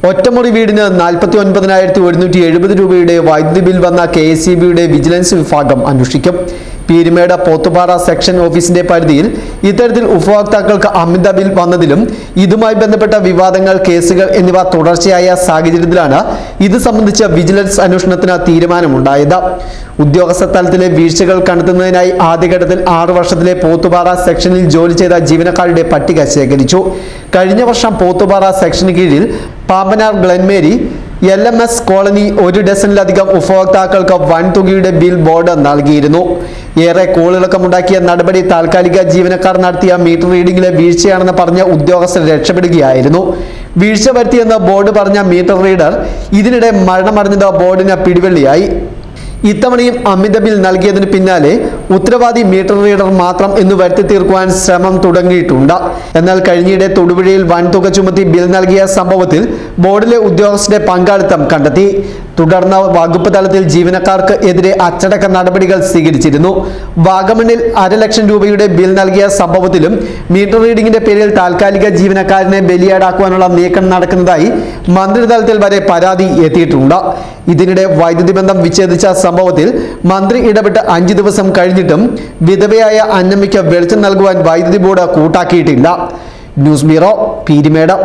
ഒറ്റമുറി വീടിന് 49,170 രൂപയുടെ വൈദ്യുതി ബിൽ വന്ന KSEBയുടെ വിജിലൻസ് വിഭാഗം അന്വേഷിക്കും. പീരുമേട് പോത്തുപാറ സെക്ഷൻ ഓഫീസിന്റെ പരിധിയിൽ ഇത്തരത്തിൽ ഉപഭോക്താക്കൾക്ക് അമിത ബിൽ വന്നതിലും ഇതുമായി ബന്ധപ്പെട്ട വിവാദങ്ങൾ, കേസുകൾ എന്നിവ തുടർച്ചയായ സാഹചര്യത്തിലാണ് ഇത് സംബന്ധിച്ച വിജിലൻസ് അന്വേഷണത്തിന് തീരുമാനമുണ്ടായത്. ഉദ്യോഗസ്ഥ തലത്തിലെ വീഴ്ചകൾ കണ്ടെത്തുന്നതിനായി ആദ്യഘട്ടത്തിൽ 6 വർഷത്തിലെ പോത്തുപാറ സെക്ഷനിൽ ജോലി ചെയ്ത ജീവനക്കാരുടെ പട്ടിക ശേഖരിച്ചു. കഴിഞ്ഞ വർഷം പോത്തുപാറ സെക്ഷന് കീഴിൽ പാമ്പനാർ ഗ്ലെൻമേരി LMS കോളനി 1 ഡസനിലധികം ഉപഭോക്താക്കൾക്ക് വൻതുകയുടെ ബിൽ ബോർഡ് നൽകിയിരുന്നു. ഏറെ കോളിളക്കമുണ്ടാക്കിയ നടപടി താൽക്കാലിക ജീവനക്കാർ നടത്തിയ മീറ്റർ റീഡിംഗിലെ വീഴ്ചയാണെന്ന് പറഞ്ഞ ഉദ്യോഗസ്ഥർ രക്ഷപ്പെടുകയായിരുന്നു. വീഴ്ച വരുത്തിയെന്ന് ബോർഡ് പറഞ്ഞ മീറ്റർ റീഡർ ഇതിനിടെ മരണമടഞ്ഞത് ബോർഡിന് പിടിവള്ളിയായി. ഇത്തവണയും അമിത ബിൽ നൽകിയതിന് പിന്നാലെ ഉത്തരവാദി മീറ്റർ റീഡർ മാത്രം എന്ന് വരുത്തി തീർക്കുവാൻ ശ്രമം തുടങ്ങിയിട്ടുണ്ട്. എന്നാൽ കഴിഞ്ഞിടെ തൊടുപുഴയിൽ വൻതുക ചുമത്തി ബിൽ നൽകിയ സംഭവത്തിൽ ബോർഡിലെ ഉദ്യോഗസ്ഥരുടെ പങ്കാളിത്തം കണ്ടെത്തി. തുടർന്ന് വകുപ്പ് തലത്തിൽ ജീവനക്കാർക്ക് എതിരെ അച്ചടക്ക നടപടികൾ സ്വീകരിച്ചിരുന്നു. വാഗമണിൽ 500,000 രൂപയുടെ ബിൽ നൽകിയ സംഭവത്തിലും മീറ്റർ റീഡിംഗിന്റെ പേരിൽ താൽക്കാലിക ജീവനക്കാരനെ ബലിയാടാക്കുവാനുള്ള നീക്കം നടക്കുന്നതായി മന്ത്രിതലത്തിൽ വരെ പരാതി എത്തിയിട്ടുണ്ട്. ഇതിനിടെ വൈദ്യുതി ബന്ധം വിച്ഛേദിച്ച സംഭവത്തിൽ മന്ത്രി ഇടപെട്ട് 5 ദിവസം കഴിഞ്ഞിട്ടും വിധവയായ അന്നമ്മയ്ക്ക് വെളിച്ചം നൽകുവാൻ വൈദ്യുതി ബോർഡ് കൂട്ടാക്കിയിട്ടില്ല. News bureau, Peermade.